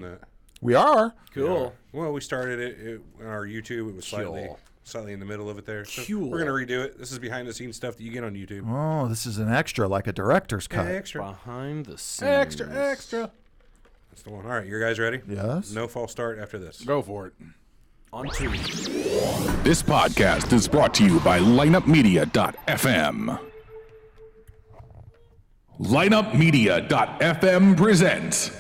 that. We are. Cool. Yeah. Well, we started it on our YouTube. It was slightly in the middle of it there. So Cool. we're going to redo it. This is behind the scenes stuff that you get on YouTube. Oh, this is an extra, like a director's cut. Extra. Behind the scenes. Extra. That's the one. All right, you guys ready? Yes. No false start after this. Go for it. On two. This podcast is brought to you by lineupmedia.fm. Lineupmedia.fm presents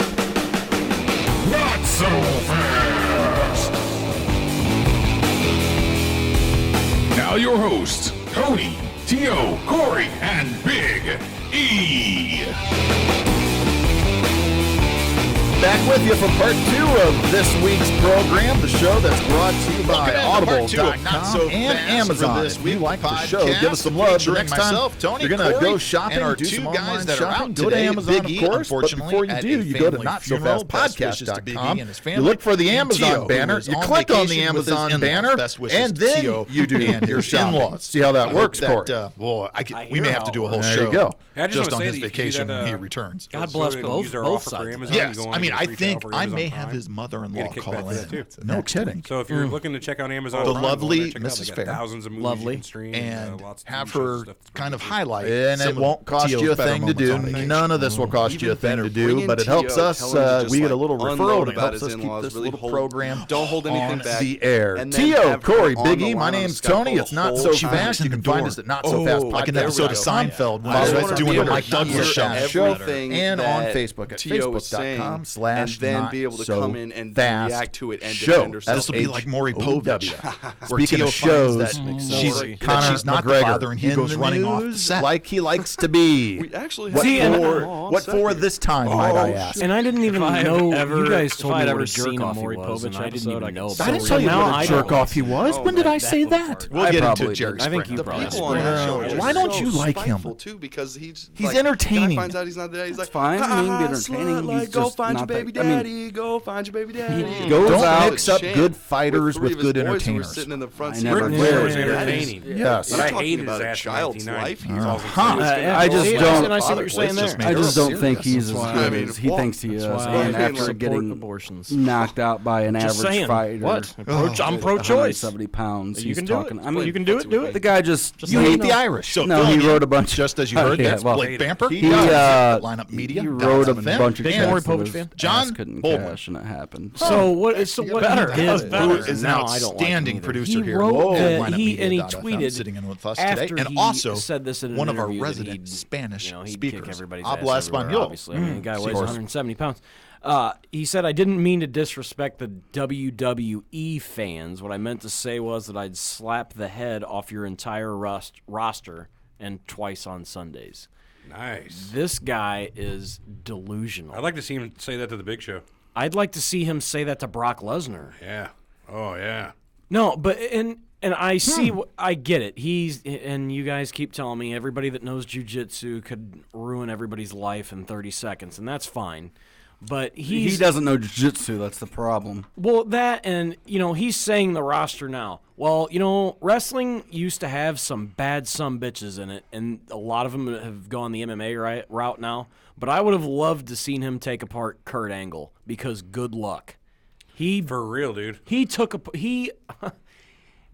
Not So Fast. Now your hosts, Tony, Tio, Corey, and Big E. Back with you for part 2 of this week's program, the show that's brought to you by Audible.com and Amazon. If you like the show, give us some love. The next time you're going to go shopping, do some online shopping, go to Amazon, of course. But before you do, you go to NotSoFastPodcast.com. You look for the Amazon banner. You click on the Amazon banner, and then you do your shopping. See how that works, Corey? Well, we may have to do a whole show. There you go. Just on his vacation when he returns. God bless both sides. Yes, I mean, I think I may have his mother-in-law call in. No kidding. So if you're looking to check out Amazon, The Prime, lovely check it out. Mrs. They got Fair. thousands of movies Lovely. you can stream, And lots of have TV shows, her stuff. kind of highlight. And some it won't cost Tio's you a better thing to moments do. on vacation. None of this will cost you a thing to do, but it helps us. We get a little referral. It helps us keep this little program Don't hold anything on back. the air. And then Tio, have Corey, her on Big the E, my line on name's Skype Tony. the It's not whole so time. fast. You can find us at Not So Fast like an Podcast. episode of Seinfeld when Follow they us were on doing Twitter the Mike at Douglas show. Everything and on that Facebook at Tio was saying, Facebook.com/Not and then be able to So come in and Fast react to it and Show. defend herself. This will be like Maury Povich. where Speaking Tio of shows, finds that she's Conor not the McGregor father, and he in goes the running off the news set. like he likes to be. We actually What have what for this time, might I ask? And I didn't even know. You guys told me I'd what ever a jerk seen a off he Maury was, and Povich I didn't episode, even I know. can about I it. didn't tell you Now what I a jerk know. off he was. When did I say that? We'll I get into probably it, Jerry did. I think Springer. you probably people on that show. are Why don't so you like him? spiteful, too, because he's entertaining. Guy finds out he's not there. He's like, fine. I mean, "Ah, entertaining. slut, He's go just find your not baby that- I mean, daddy. Go find your baby daddy. goes Don't out- mix up good fighters Three with of his good boys who were entertainers. sitting in the front I seat. never Ric did. Flair was Yeah. entertaining. Yes. But I Talking hated about his a ass in child's 1990. life. I just don't. And I see what you're saying there. I just don't think he's as That's why- good I mean, as he well, thinks he is. That's why And I after support getting abortions. knocked out by an Just average saying. fighter, What? I'm pro-choice. 170 pounds. You He's can do talking. it. I mean, You can do it. Do it. the guy just You hate the Irish. So No, filling he in, wrote a bunch. Just as you heard, Yeah, that's well, Blake Bamper. he He does. Lineup Media. He wrote a bunch of Big checks Maury that Povich was- fan? John ass couldn't Baldwin. cash, and it happened. So what? So what better. he That was did? better. Who is an Now I don't like outstanding him either. producer He here. wrote at that lineupmedia.fm, he tweeted sitting in with us today, after and he also said this in an one of our interview that resident he'd, Spanish he'd kick speakers. everybody's Habla ass everywhere, español. obviously. I mean, the guy weighs course. 170 pounds. He said, I didn't mean to disrespect the WWE fans. What I meant to say was that I'd slap the head off your entire roster and twice on Sundays. Nice. This guy is delusional. I'd like to see him say that to the Big Show. I'd like to see him say that to Brock Lesnar. Yeah. Oh, yeah. No, but and I see, I get it. And you guys keep telling me everybody that knows jiu-jitsu could ruin everybody's life in 30 seconds, and that's fine. But He doesn't know jiu-jitsu. That's the problem. well, that and he's saying the roster now. Well, wrestling used to have some bad bitches in it, and a lot of them have gone the MMA route now. But I would have loved to seen him take apart Kurt Angle because good luck. For real, dude. He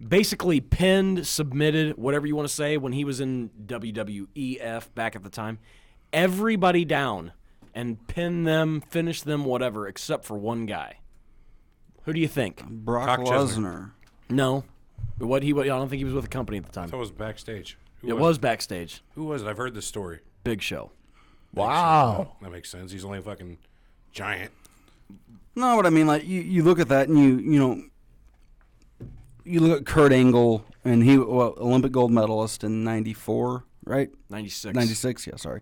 basically pinned, submitted, whatever you want to say, when he was in WWEF back at the time, everybody down and pinned them, finished them, whatever, except for one guy. Who do you think? Brock Brock Lesnar. No. I don't think he was with a company at the time. That was backstage. Who It was backstage. Who was it? I've heard this story. Big Show. Wow. That makes sense. He's only a fucking giant. No, but I mean, like you look at that and you look at Kurt Angle, and he Olympic gold medalist in '94, right? 96. 96, yeah, sorry.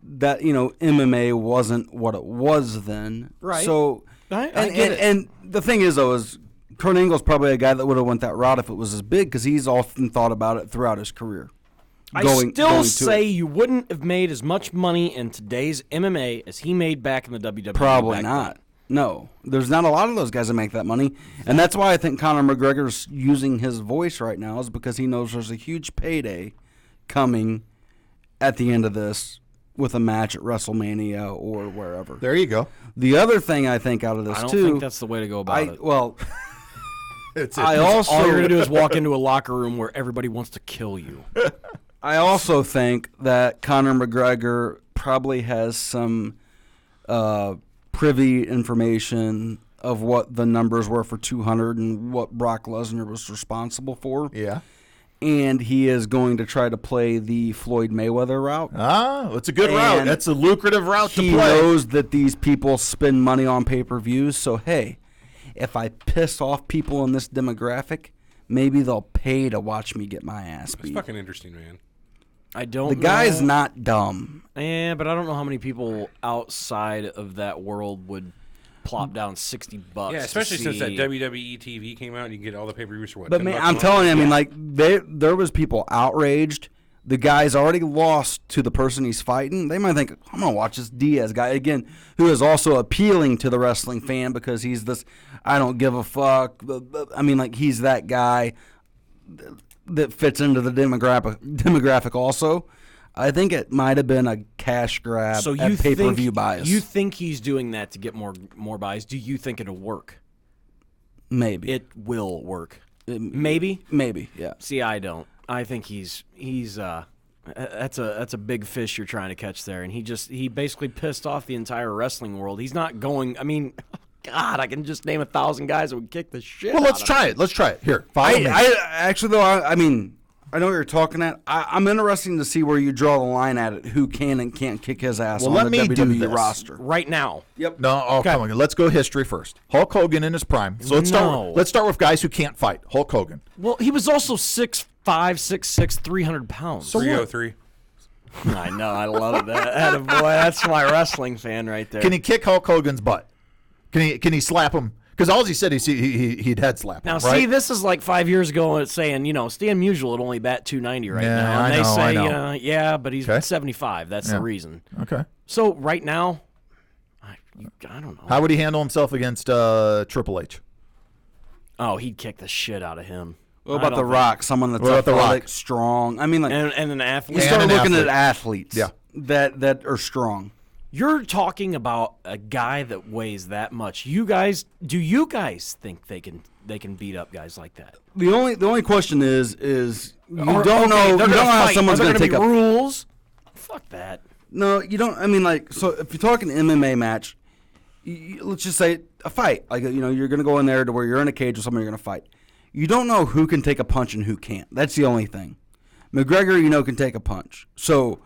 That MMA wasn't what it was then, Right. So I get it. and the thing is though is Kurt Angle's probably a guy that would have went that route if it was as big because he's often thought about it throughout his career. I still say you wouldn't have made as much money in today's MMA as he made back in the WWE. Probably back not. No, there's not a lot of those guys that make that money, and that's why I think Conor McGregor's using his voice right now is because he knows there's a huge payday coming at the end of this with a match at WrestleMania or wherever. There you go. The other thing I think out of this I don't too, think that's the way to go about it. Well, I also all you're gonna do is walk into a locker room where everybody wants to kill you. I also think that Conor McGregor probably has some privy information of what the numbers were for 200 and what Brock Lesnar was responsible for. Yeah. And he is going to try to play the Floyd Mayweather route. It's a good route. And That's a lucrative route to play. He knows that these people spend money on pay-per-views, so hey, if I piss off people in this demographic, maybe they'll pay to watch me get my ass beat. It's fucking interesting, man. I don't The know. guy's not dumb. Yeah, but I don't know how many people outside of that world would plop down $60. Yeah, especially to since that see- WWE TV came out and you can get all the pay-per-views for what? But $10 man, a I'm month? telling you, I mean, like there was people outraged. The guy's already lost to the person he's fighting. They might think, I'm gonna watch this Diaz guy again, who is also appealing to the wrestling fan because he's this I don't give a fuck. I mean, like he's that guy that fits into the demographic also. I think it might have been a cash grab So you at pay-per-view think, bias. You think he's doing that to get more buys? Do you think it'll work? Maybe. It will work. Maybe. Maybe, yeah. See, I don't. I think he's that's a big fish you're trying to catch there, and he basically pissed off the entire wrestling world. He's not going. I mean, God, I can just name 1,000 guys that would kick the shit. Well, let's out of try it. Let's try it. Here, follow me. I actually though I mean I know what you're talking at. I'm interested to see where you draw the line at it. Who can and can't kick his ass Well, on let the me do WWE this. roster? right now. No, come on. Let's go history first. Hulk Hogan in his prime. So let's start with guys who can't fight. Hulk Hogan. Well, he was also 6'5", 6'6", 300 pounds. 303. I know. I love that. Boy, that's my wrestling fan right there. Can he kick Hulk Hogan's butt? Can he slap him? Because all he said he'd head slap him. Now, right? see, this is like 5 years ago, and it's saying, Stan Musial would only bat 290 right Yeah, now. And I they know, say, I know. yeah, but he's Okay. 75. That's the reason. Okay. So, right now, I don't know. How would he handle himself against Triple H? Oh, he'd kick the shit out of him. What I about don't The think- Rock? Someone that's What about The athletic, Rock? strong. I mean, like And an athlete. you start an looking athlete. at athletes, Yeah. that are strong. You're talking about a guy that weighs that much. Do you guys think they can beat up guys like that? The only question is you Or- don't know okay, you they're don't know gonna how fight. someone's Are there going to gonna take be a rules. Fuck that. No, you don't. I mean, like, so if you're talking MMA match, let's just say a fight. Like, you're going to go in there to where you're in a cage with someone you're going to fight. You don't know who can take a punch and who can't. That's the only thing. McGregor, can take a punch. So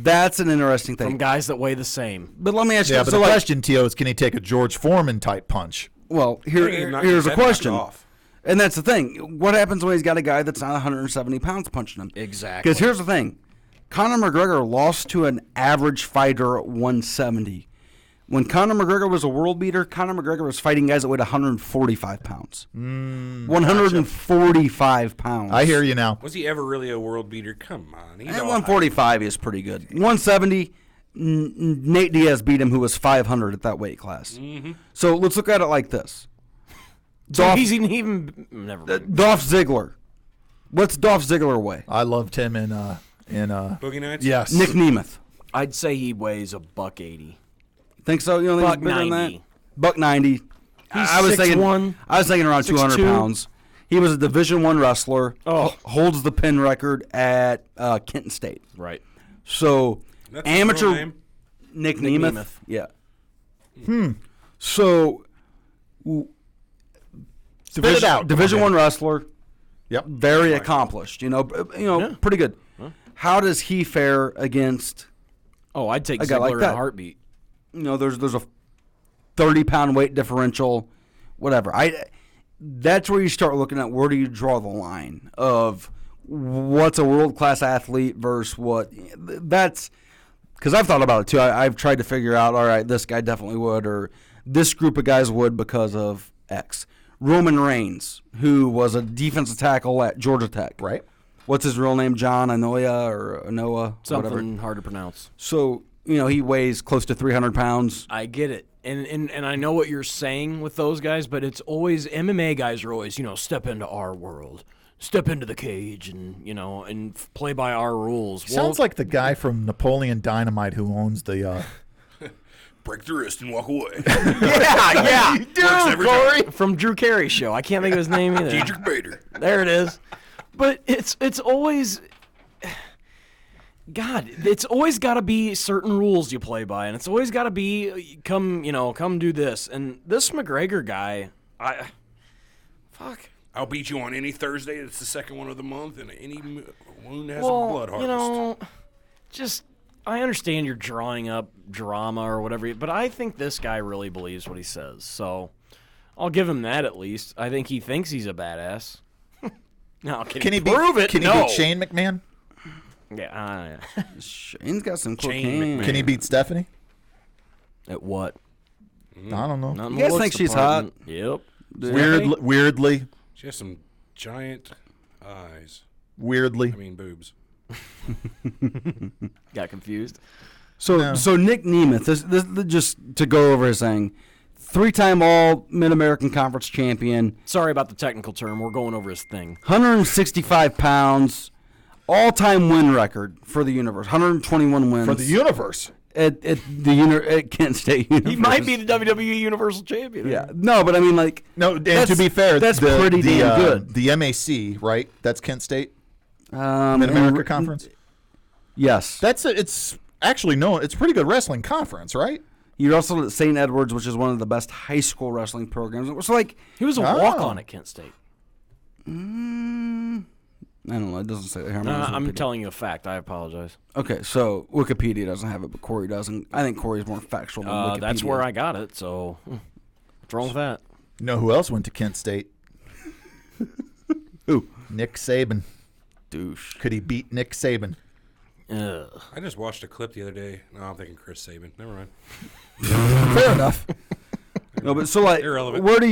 that's an interesting thing. From guys that weigh the same. But let me ask you. Yeah, but so the like, question, Tio, is can he take a George Foreman type punch? well, I think he knocked here's his a head knocked question. off. And that's the thing. What happens when he's got a guy that's not 170 pounds punching him? Exactly. Because here's the thing. Conor McGregor lost to an average fighter at 170. When Conor McGregor was a world beater, Conor McGregor was fighting guys that weighed 145 pounds. 145 pounds. I hear you now. Was he ever really a world beater? Come on. He's At all 145 is pretty good. 170, Nate Diaz beat him, who was 500 at that weight class. So let's look at it like this. He's even never mind. Dolph Ziggler. What's Dolph Ziggler weigh? I loved him in Boogie Nights? yes. Nick Nemeth. I'd say he weighs $180. Think so? You don't think he's bigger than that? $190. $190. I was thinking 6'1", I was thinking around 200 6'2". pounds. He was a Division I wrestler. Oh. Holds the pin record at Kenton State. Right. So That's his real amateur name? Nick Nick Nemeth. Nemeth. Yeah. So Spit it out. Division I wrestler. Yep. Very accomplished. Pretty good. How does he fare against? Oh, I'd take A guy Ziggler like in a that. heartbeat. There's a 30-pound weight differential, whatever. That's where you start looking at where do you draw the line of what's a world-class athlete versus what. That's because I've thought about it too. I've tried to figure out, all right, this guy definitely would, or this group of guys would because of X. Roman Reigns, who was a defensive tackle at Georgia Tech. Right. What's his real name? John Anoia or Anoa? Something whatever. hard to pronounce. So, he weighs close to 300 pounds. I get it. And I know what you're saying with those guys, but it's always MMA guys are always, step into our world. step into the cage and and play by our rules. Sounds like the guy from Napoleon Dynamite who owns the. Break the wrist and walk away. yeah, Dude, Corey. From Drew Carey's show. I can't think of his name either. Dietrich Bader. There it is. But it's always, God, it's always got to be certain rules you play by, and it's always got to be come do this. And this McGregor guy, fuck. I'll beat you on any Thursday. It's the second one of the month, and any wound has a blood harvest. I understand you're drawing up drama or whatever, but I think this guy really believes what he says. So I'll give him that at least. I think he thinks he's a badass. No, can he prove it? Can he beat Shane McMahon? Yeah. Shane's got some cocaine. Can he beat Stephanie? At what? I don't know. You guys think she's hot? Yep. Weirdly. She has some giant eyes. Weirdly. I mean, boobs. Got confused. So Nick Nemeth, this just to go over his thing, 3-time All Mid-American Conference champion. Sorry about the technical term. We're going over his thing. 165 pounds, all-time win record for the Universe. 121 wins For the Universe. at Kent State Universe. He might be the WWE Universal Champion. Yeah, no, but I mean, like, No, and to be fair, that's pretty damn good. The MAC, right? That's Kent State Mid Mid-America Conference. Yes, It's actually it's a pretty good wrestling conference, right? you're also at St. Edward's, which is one of the best high school wrestling programs. So, like, He was a walk-on at Kent State. I don't know. It doesn't say that here. I'm telling you a fact. I apologize. Okay, so Wikipedia doesn't have it, but Corey doesn't. I think Corey's more factual than Wikipedia. That's where I got it. So what's wrong with that? You know who else went to Kent State? Who? Nick Saban. Douche. Could he beat Nick Saban? Ugh. I just watched a clip the other day. No, I'm thinking Chris Sabin. Never mind. Fair enough. No, but so, like, Irrelevant. where do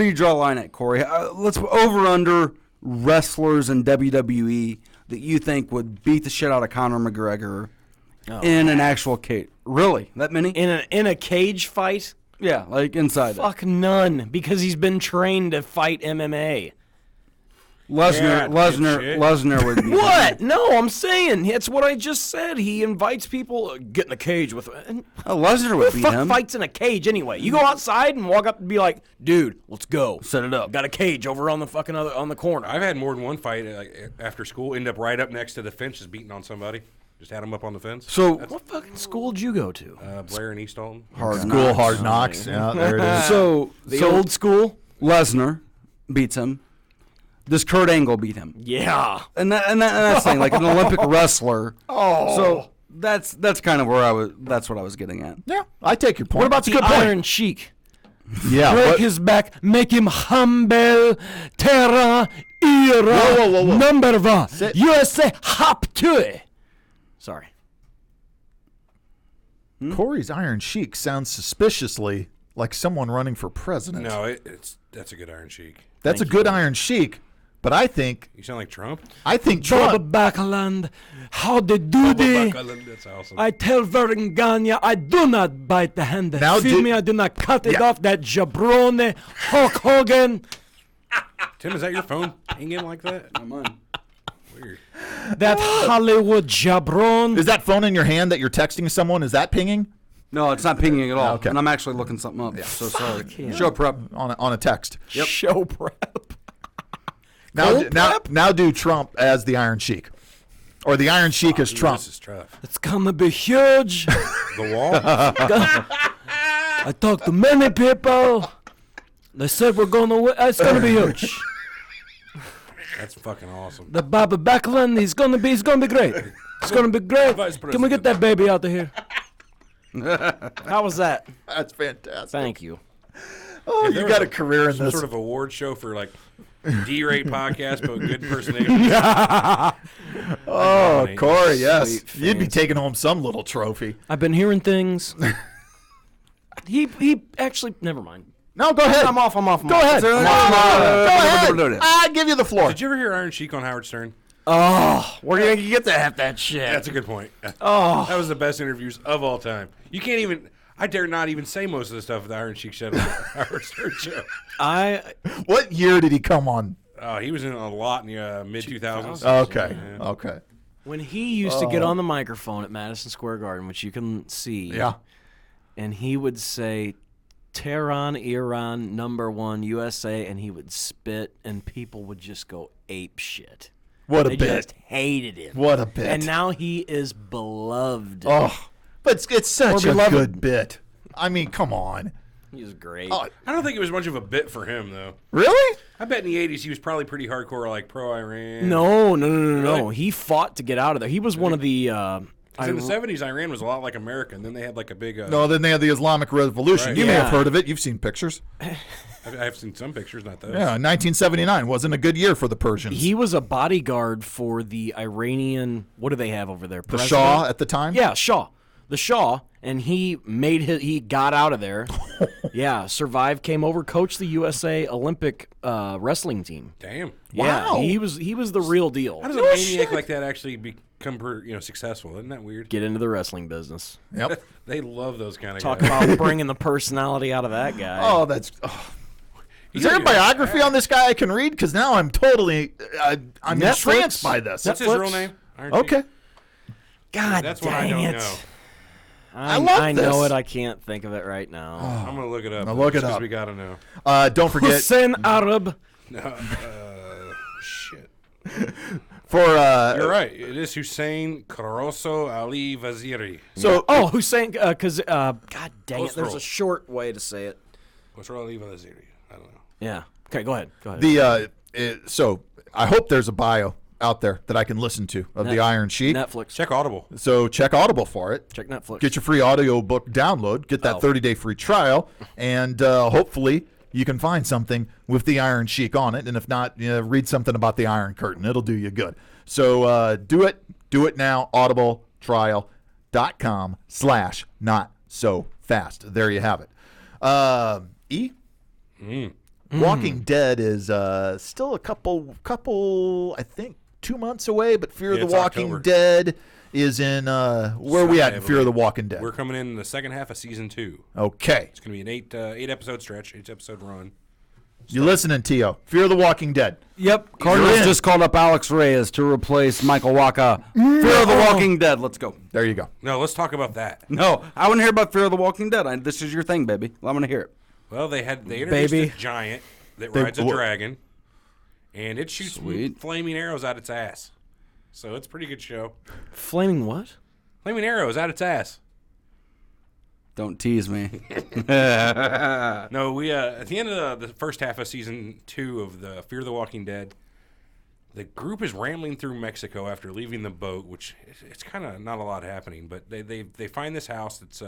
you draw a line at, Corey? Let's over under wrestlers in WWE that you think would beat the shit out of Conor McGregor in an actual cage. Really? That many? In a cage fight? Yeah, like inside. Fuck none, because he's been trained to fight MMA. Lesnar would be. What? No, I'm saying it's what I just said. He invites people get in the cage with. Lesnar would Who the beat fuck him. fights in a cage anyway? You go outside and walk up and be like, "Dude, let's go. Set it up. Got a cage over on the fucking on the corner." I've had more than one fight after school. End up right up next to the fence, just beating on somebody. Just had him up on the fence. So What fucking school did you go to? Blair and East Dalton. hard School knocks. Hard Knocks. Yeah, there it is. So The old school? Lesnar beats him. Does Kurt Angle beat him? Yeah. And that's saying like an Olympic wrestler. Oh, so that's kind of where that's what I was getting at. Yeah, I take your point. What about That's a the good point. Iron Sheik? Yeah. Break what- his back, make him humble, terra, ira, Whoa. number one, Sit. USA, hop to it. Sorry. Corey's Iron Sheik sounds suspiciously like someone running for president. No, that's a good Iron Sheik. That's a good Iron Sheik, but I think You sound like Trump. Bubba Trump. Backlund, how they do they? That's awesome. I tell Vergania, I do not bite the hand that Now feed do- me. I do not cut it Yeah. off. That jabroni, Hulk Hogan, Tim, is that your phone pinging like that? Weird. that Hollywood jabron. Is that phone in your hand that you're texting someone? Is that pinging No, it's not pinging at all. Okay. And I'm actually looking something up. So sorry. Show prep. on a text? Show prep. Now do Trump as the Iron Sheik, or the Iron Sheik as Trump. This is tough. It's gonna be huge. The wall. I talked to many people. They said we're gonna win. It's gonna be huge. That's fucking awesome. The Baba Backlund, he's gonna be great. It's gonna be great. Vice Can we get that baby out of here? How was that? That's fantastic. Thank you. Oh, If there you was got a career in some this. sort of award show for like D-rate podcast, but good impersonation. Oh, Corey, yes, Sweet you'd be fancy. taking home some little trophy. I've been hearing things. He actually. Never mind. No, go ahead. I'm off. Go ahead. Go Go ahead. ahead. I give you the floor. Did you ever hear Iron Sheik on Howard Stern? Oh, where do you get that shit? That's a good point. Oh, that was the best interviews of all time. You can't even. I dare not even say most of the stuff the Iron Sheik said on the Howard Stern show. What year did he come on He was in a lot in the mid-2000s. Okay. Okay. When he used to get on the microphone at Madison Square Garden, which you can see, and he would say, Tehran, Iran, #1, USA, and he would spit, and people would just go ape shit. What a they bit. Just hated him. What a bit. And now he is beloved. Oh, but it's such a good bit. I mean, come on. He's great. I don't think it was much of a bit for him, though. Really? I bet in the 80s he was probably pretty hardcore, like pro-Iran. No. Really? He fought to get out of there. He was one of the... in the 70s, Iran was a lot like America, and then they had like a big... then they had the Islamic Revolution. Right. You may have heard of it. You've seen pictures. I've seen some pictures, not those. Yeah, 1979 wasn't a good year for the Persians. He was a bodyguard for the Iranian... What do they have over there? The Shah at the time? Yeah, Shah. The Shah, and he got out of there. Survived, came over, coached the USA Olympic wrestling team. Damn. Yeah, wow. he was the real deal. How does a maniac like that actually become successful? Isn't that weird? Get into the wrestling business. Yep. They love those kind of Talk guys. about bringing the personality out of that guy. Oh, that's... Is there a biography on this guy I can read? Because now I'm totally... I'm entranced by this. What's his real name? Okay. God That's dang what I don't it. know. I know it. I can't think of it right now. I'm going to look it up. Now look it because up. we got to know. Don't forget... Hussein Arab. Shit. For You're right. It is Hussein Khosrow Ali Vaziri. So Hussein, because God dang it, there's Khosrow. a short way to say it. Khosrow Ali Vaziri. I don't know. Yeah. Okay, go ahead. So I hope there's a bio out there that I can listen to of the Iron Sheik. Netflix. Check Audible. So check Audible for it. Check Netflix. Get your free audiobook download. Get that 30-day free trial, and hopefully you can find something with the Iron Sheik on it. And if not, read something about the Iron Curtain. It'll do you good. So do it. Do it now. audibletrial.com/notsofast. There you have it. Walking Dead is still a couple, I think, 2 months away, but Fear of the Walking October. Dead is in, where are we at in Fear of the Walking Dead? We're coming in the second half of season 2. Okay. It's going to be an 8-episode stretch, 8-episode run. You listening, Tio? Fear of the Walking Dead. Yep. Cardinals just called up Alex Reyes to replace Michael Waka. Fear of the Walking Dead. Let's go. There you go. No, let's talk about that. No, I want to hear about Fear of the Walking Dead. This is your thing, baby. I want to hear it. Well, they introduced a giant that rides a dragon, and it shoots flaming arrows out its ass. So it's a pretty good show. Flaming what? Flaming arrows out its ass. Don't tease me. No, we at the end of the first half of season 2 of the Fear of the Walking Dead, the group is rambling through Mexico after leaving the boat, which it's kind of not a lot happening, but they find this house that's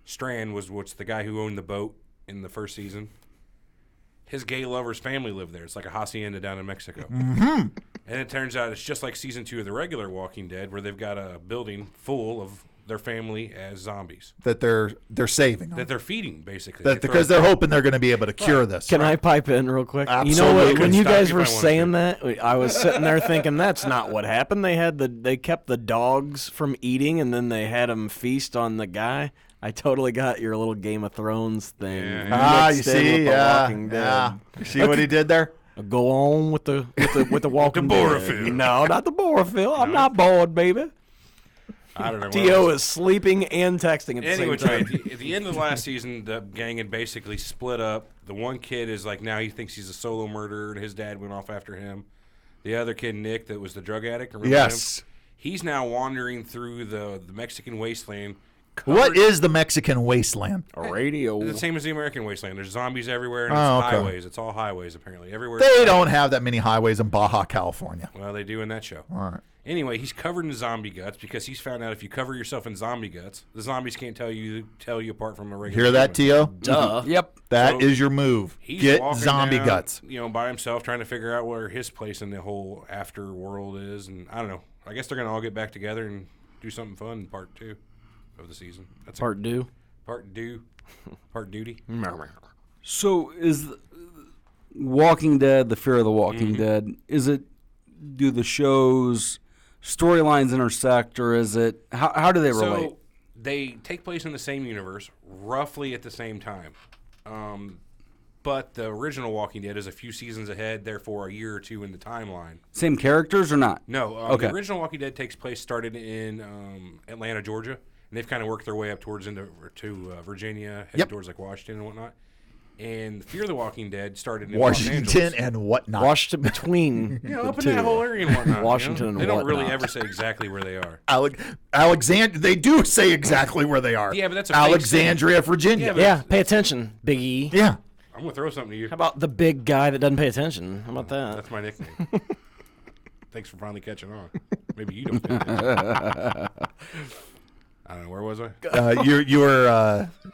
Strand was what's the guy who owned the boat in the first season. His gay lover's family lived there. It's like a hacienda down in Mexico. Mm-hmm. And it turns out it's just like season 2 of the regular Walking Dead, where they've got a building full of their family as zombies That they're saving them. that they're feeding, basically. Because they're hoping they're going to be able to cure this. Can I pipe in real quick? Absolutely. You know what? When you Stop guys if were I wanted saying that, I was sitting there thinking that's not what happened. They kept the dogs from eating, and then they had them feast on the guy. I totally got your little Game of Thrones thing. Ah, you mixed in see, with The Walking Dead. yeah. You see what he did there? Go on with the Walking the Dead. Borophil. No, not the Borophil. I'm not bored, baby. I don't know. T.O. is sleeping and texting at the Anyway, same time. at the end of the last season, the gang had basically split up. The one kid is like, now he thinks he's a solo murderer, and his dad went off after him. The other kid, Nick, that was the drug addict. Remember Yes. him? He's now wandering through the Mexican wasteland. What is the Mexican wasteland? A radio. It's the same as the American wasteland. There's zombies everywhere, and Oh, it's okay. highways. It's all highways, apparently. Everywhere. They don't have that many highways in Baja, California. Well, they do in that show. All right. Anyway, he's covered in zombie guts because he's found out if you cover yourself in zombie guts, the zombies can't tell you apart from a regular. Hear that, human. T.O.? Duh. Yep. That So is your move. He's Get walking zombie down, guts. by himself, trying to figure out where his place in the whole after world is, and I don't know. I guess they're gonna all get back together and do something fun in part 2 of the season. That's Part due. part duty. So is Walking Dead, the Fear of the Walking Dead, do the show's storylines intersect, or is it, how do they relate? So they take place in the same universe, roughly at the same time. But the original Walking Dead is a few seasons ahead, therefore a year or two in the timeline. Same characters or not? No. Okay. The original Walking Dead started in Atlanta, Georgia, and they've kind of worked their way up towards to Virginia, heading towards like Washington and whatnot. And Fear the Walking Dead started in Washington and whatnot. Washington between up in that whole area and whatnot. Washington and They don't really whatnot. ever say exactly where they are. Alexandria. They do say exactly where they are. Yeah, but that's a Alexandria, Virginia. Yeah, pay attention, Big E. Yeah. I'm going to throw something to you. How about the big guy that doesn't pay attention? How about that? That's my nickname. Thanks for finally catching on. Maybe you don't pay attention. I don't know. Where was I?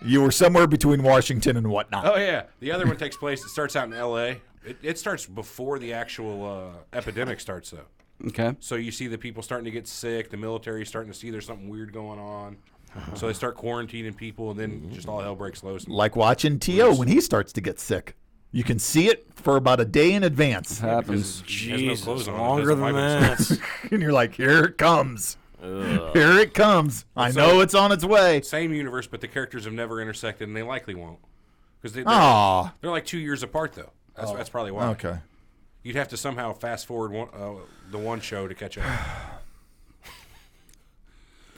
You were somewhere between Washington and whatnot. Oh, yeah. The other one takes place. It starts out in L.A. It starts before the actual epidemic starts, though. Okay. So you see the people starting to get sick. The military starting to see there's something weird going on. So they start quarantining people, and then just all hell breaks loose. Like watching T.O. when he starts to get sick. You can see it for about a day in advance. Happens. Jesus, longer than that. And you're like, here it comes. Here it comes. I know it's on its way. Same universe, but the characters have never intersected, and they likely won't. Because they're like 2 years apart, though. That's probably why. Okay. You'd have to somehow fast forward the one show to catch up.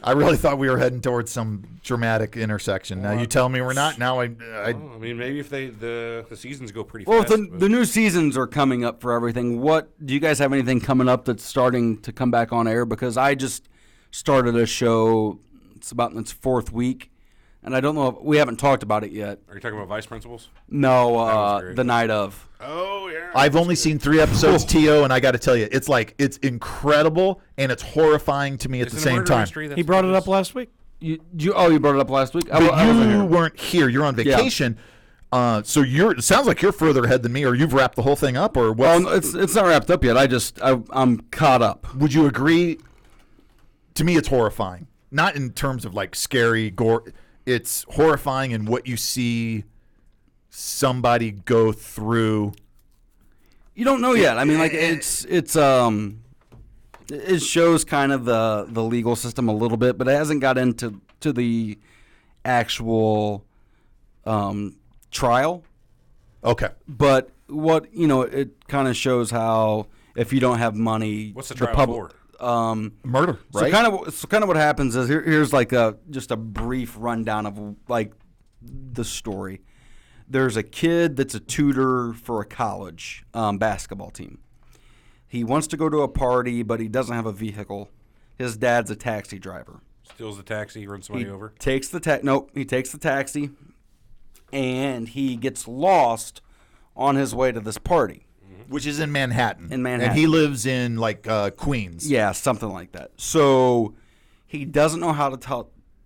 I really thought we were heading towards some dramatic intersection. Now you tell me we're not. Now I mean, maybe if the seasons go pretty Well, fast. the new seasons are coming up for everything. What do you guys have anything coming up that's starting to come back on air? Because I just started a show. It's about in its 4th week, and I don't know if we haven't talked about it yet. Are you talking about Vice Principals? No, the night of. Oh yeah. I've only seen 3 episodes, T.O., and I got to tell you, it's incredible and it's horrorifying to me at the same time. He brought it up last week. You brought it up last week. But you weren't here. You're on vacation. Yeah. So it sounds like you're further ahead than me, or you've wrapped the whole thing up, or what? Well, it's not wrapped up yet. I'm caught up. Would you agree? To me, it's horrifying. Not in terms of like scary gore. It's horrifying in what you see somebody go through. You don't know yet. I mean, like it shows kind of the legal system a little bit, but it hasn't got into the actual trial. Okay. But it kind of shows how if you don't have money, what's the trial for? Murder, right? So kind of what happens is here's like just a brief rundown of like the story. There's a kid that's a tutor for a college basketball team. He wants to go to a party, but he doesn't have a vehicle. His dad's a taxi driver. Steals the taxi, runs somebody over. Takes the he takes the taxi, and he gets lost on his way to this party. Which is in Manhattan. And he lives in, like, Queens. Yeah, something like that. So he doesn't know how to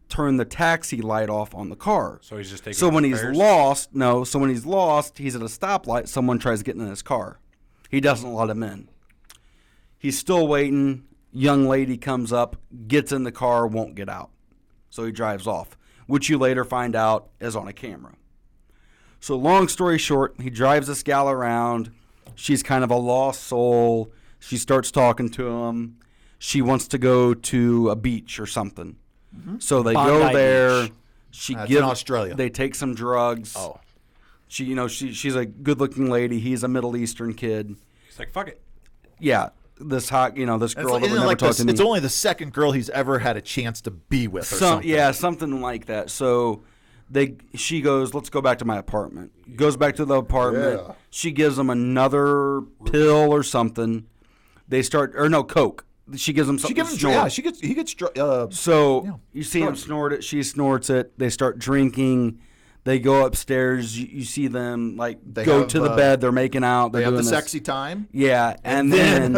turn the taxi light off on the car. So he's just taking So when he's fares? lost, he's at a stoplight. Someone tries getting in his car. He doesn't let him in. He's still waiting. Young lady comes up, gets in the car, won't get out. So he drives off, which you later find out is on a camera. So long story short, he drives this gal around. She's kind of a lost soul. She starts talking to him. She wants to go to a beach or something. Mm-hmm. So they go there. Beach. In Australia. They take some drugs. Oh. She's a good-looking lady. He's a Middle Eastern kid. He's like, fuck it. Yeah. This girl that would never like talk to me. It's only the second girl he's ever had a chance to be with or something. Yeah, something like that. So she goes, let's go back to my apartment. Goes back to the apartment. Yeah. She gives him another pill or something. They start, or no, Coke. She gives him something. He gets you see him snort it. She snorts it. They start drinking. They go upstairs. You see them go to the bed. They're making out. They have the sexy time. Yeah, and then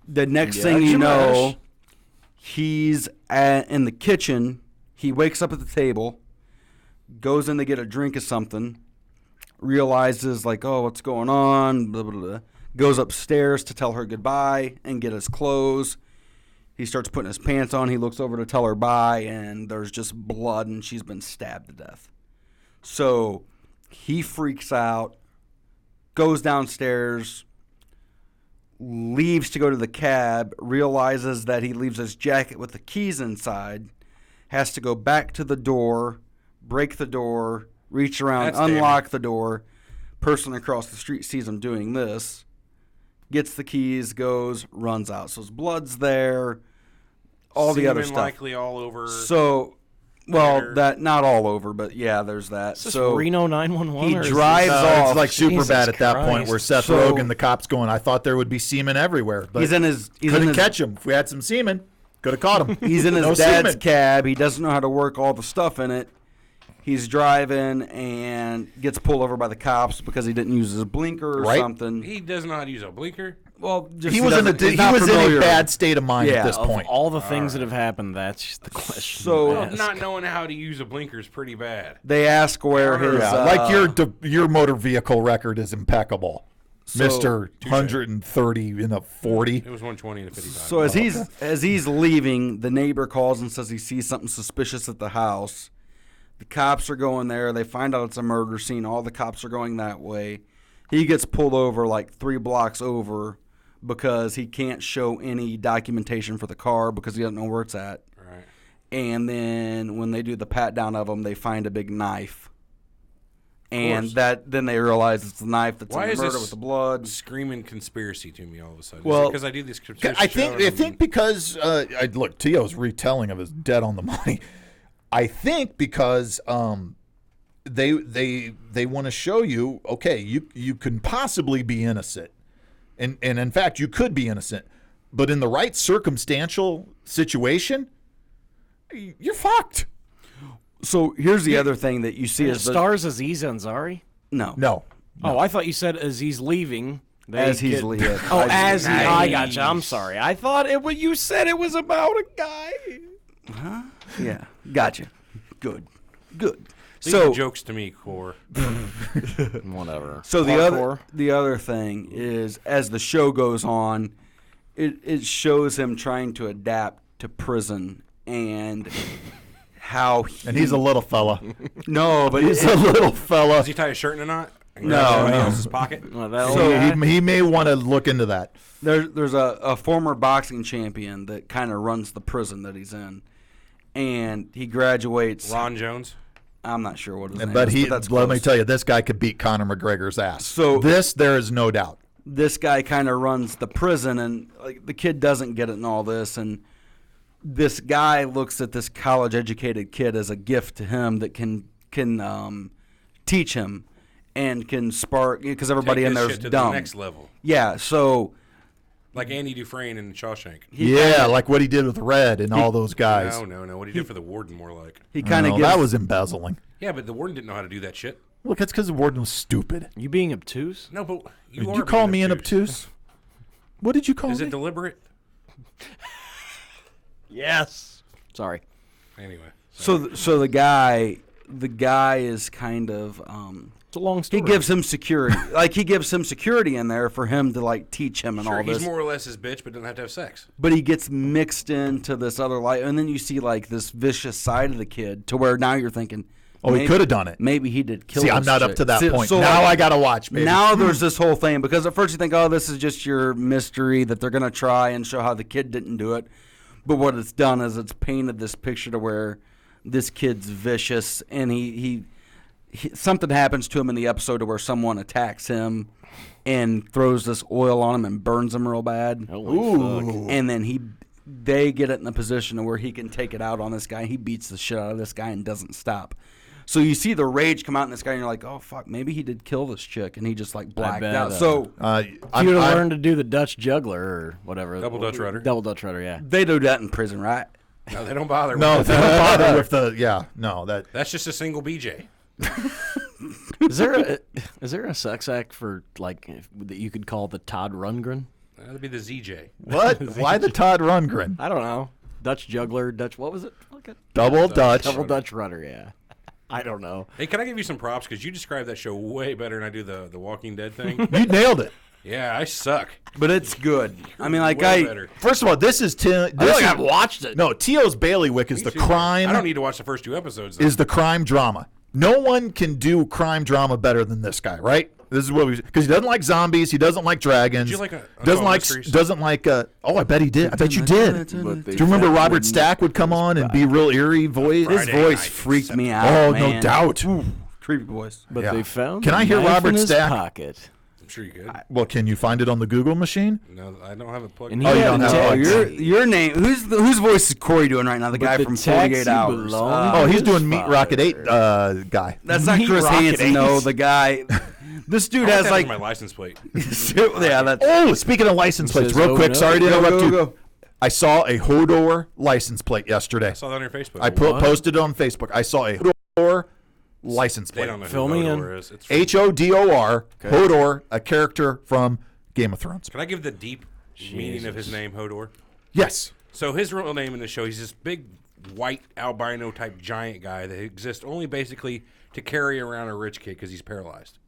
the next thing you know, he's in the kitchen. He wakes up at the table, goes in to get a drink of something, realizes what's going on, blah, blah, blah. Goes upstairs to tell her goodbye and get his clothes. He starts putting his pants on. He looks over to tell her bye, and there's just blood, and she's been stabbed to death. So he freaks out, goes downstairs, leaves to go to the cab, realizes that he leaves his jacket with the keys inside, has to go back to the door, break the door, reach around, unlock the door, person across the street sees him doing this, gets the keys, goes, runs out. So his blood's there, all the other stuff. Likely all over. So, well, that not all over, but yeah, there's that. Is this so Reno 911? he drives off. It's like super bad at that Christ. point where Seth So- Rogen, the cop's going, I thought there would be semen everywhere. But he's in his. couldn't catch him. If we had some semen, could have caught him. He's in his No dad's semen. cab. He doesn't know how to work all the stuff in it. He's driving and gets pulled over by the cops because he didn't use his blinker or Right. something. He does not use a blinker. Well, just He was in doesn't- he's he not was in familiar. a bad state of mind Yeah, at this Of point. all the things that have happened, that's just the question. So- to ask. Not knowing how to use a blinker is pretty bad. They ask where his Yeah, like your motor vehicle record is impeccable, Mister 130 in a 40. It was 120 and a 55. So as he's leaving, the neighbor calls and says he sees something suspicious at the house. The cops are going there. They find out it's a murder scene. All the cops are going that way. He gets pulled over like 3 blocks over because he can't show any documentation for the car because he doesn't know where it's at. Right. And then when they do the pat down of him, they find a big knife. And then they realize it's the knife that's Why in the is murder this with the blood. Screaming conspiracy to me all of a sudden. Well, because I do these conspiracy I think shows because look, Tio's retelling of his dead on the money. I think because they want to show you, okay, you can possibly be innocent, and in fact you could be innocent, but in the right circumstantial situation, you're fucked. So here's the other thing that you see It is the, stars Aziz Ansari. No. Oh, I thought you said as he's leaving. As he's leaving. Oh, as he. I Nice. gotcha. I'm sorry. I thought you said it was about a guy. Yeah, gotcha. Good. Leave So the jokes to me, Core. Whatever. So Parkour. the other thing is, as the show goes on, it shows him trying to adapt to prison and how And he's a little fella. no, but He's a little fella. Does he tie a shirt in a knot? And No, grab somebody no. else's pocket? Well, that So old guy? he may want to look into that. there's a former boxing champion that kind of runs the prison that he's in, and he graduates. Ron Jones? I'm not sure what his name But is, that's let me close. tell you, this guy could beat Conor McGregor's ass. So- there is no doubt. This guy kind of runs the prison, and like the kid doesn't get it and all this, and this guy looks at this college-educated kid as a gift to him that can teach him and can spark because everybody Take in this there's shit to dumb. the next level. Yeah, so Like Andy Dufresne in Shawshank. Like what he did with Red and all those guys. No. What he did for the warden, more like. he kind of No, gives that was embezzling. Yeah, but the warden didn't know how to do that shit. Look, that's because the warden was stupid. You being obtuse? No, but you Did are you call being me an obtuse? What did you call Is me? it deliberate? Yes. Sorry. Anyway. so the guy is kind of It's a long story. he gives him security. Like he gives him security in there for him to like teach him and Sure, all this. he's more or less his bitch, but doesn't have to have sex. But he gets mixed into this other life, and then you see like this vicious side of the kid to where now you're thinking, Oh, he could have done it. Maybe he did kill. See, I'm this not up chick. to that See, point. so, Now like, I got to watch, baby. Now there's this whole thing because at first you think, oh, this is just your mystery that they're gonna try and show how the kid didn't do it, but what it's done is it's painted this picture to where this kid's vicious and he something happens to him in the episode to where someone attacks him and throws this oil on him and burns him real bad. Holy fuck. And then they get it in a position where he can take it out on this guy. He beats the shit out of this guy and doesn't stop. So you see the rage come out in this guy, and you're like, "Oh fuck, maybe he did kill this chick," and he just like blacked bet, out. So If you would have learned to do the Dutch juggler or whatever. Double Dutch rudder. Double Dutch rudder, yeah. they do that in prison, right? No, they don't bother. No, with they that. don't bother with the that. That's just a single BJ. Is there a sex act for like that you could call the Todd Rundgren? That'd be the ZJ. What? Why the Todd Rundgren? I don't know. Dutch juggler, Dutch. What was it? Double Dutch. Double Dutch rudder, yeah. I don't know. Hey, can I give you some props? Because you described that show way better than I do the Walking Dead thing. You nailed it. Yeah, I suck. But it's good. I mean, like Way better. First of all, this is I feel like I've watched it. No, Tio's Bailiwick is the too. crime. I don't need to watch the first 2 episodes. Though. Is the crime drama. No one can do crime drama better than this guy, right? This is what we because he doesn't like zombies, he doesn't like dragons. Did you like doesn't like mysteries? doesn't like oh, I bet he did. I bet you did. Do you remember Robert Stack would come on and be real eerie voice? His Friday voice night, freaked me out. Oh, man. no doubt. creepy voice. But Yeah. they found. Can the I hear knife Robert in his Stack? pocket. I'm sure you could. Well, can you find it on the Google machine? No, I don't have it plugged. And in. he you had don't a have Oh, taxi. your name. Whose voice is Corey doing right now? The But guy the from 48 taxi Hours. belonged Oh, he's his doing Meat father. Rocket 8 guy. That's not Meat Chris Rocket Hansen, 8. though. The guy. This dude I has have like. my license plate. Yeah, that's. Oh, speaking of license plates, says, real "Oh, quick. no." Sorry to Go, interrupt go, you. go. I saw a Hodor license plate yesterday. I saw that on your Facebook. I posted it on Facebook. I saw a Hodor license They plate. don't know Fill who me Hodor in. is. It's Hodor, Hodor, a character from Game of Thrones. Can I give the deep meaning of his name, Hodor? Yes. So his real name in the show, he's this big white albino type giant guy that exists only basically to carry around a rich kid because he's paralyzed.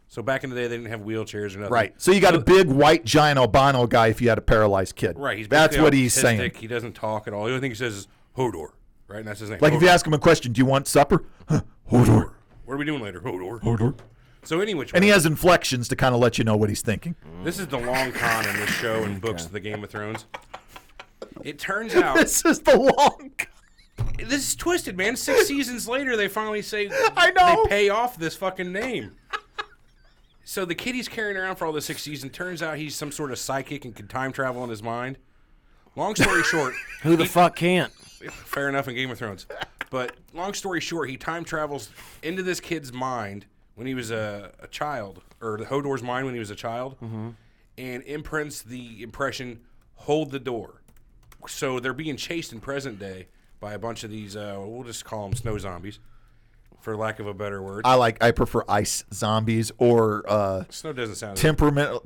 So back in the day, they didn't have wheelchairs or nothing. Right. So you got a big white giant albino guy if you had a paralyzed kid. Right. He's That's basically what he's autistic. saying. He doesn't talk at all. The only thing he says is Hodor. Right, and that's his name. Like if Hodor. you ask him a question, do you want supper? Hodor. What are we doing later? Hodor. Hodor. So anyway, And he has inflections to kind of let you know what he's thinking. this is the long con in this show and books of the Game of Thrones. It turns out This is the long. this is twisted, man. 6 seasons later, they finally say I know. they pay off this fucking name. So the kid he's carrying around for all the 6 seasons, turns out he's some sort of psychic and can time travel in his mind. Long story short, Who the fuck can't? fair enough in Game of Thrones. But long story short, he time travels into this kid's mind when he was a child, or Hodor's mind when he was a child, and imprints the impression, hold the door. So they're being chased in present day by a bunch of these, we'll just call them snow zombies, for lack of a better word. I prefer ice zombies or Snow doesn't sound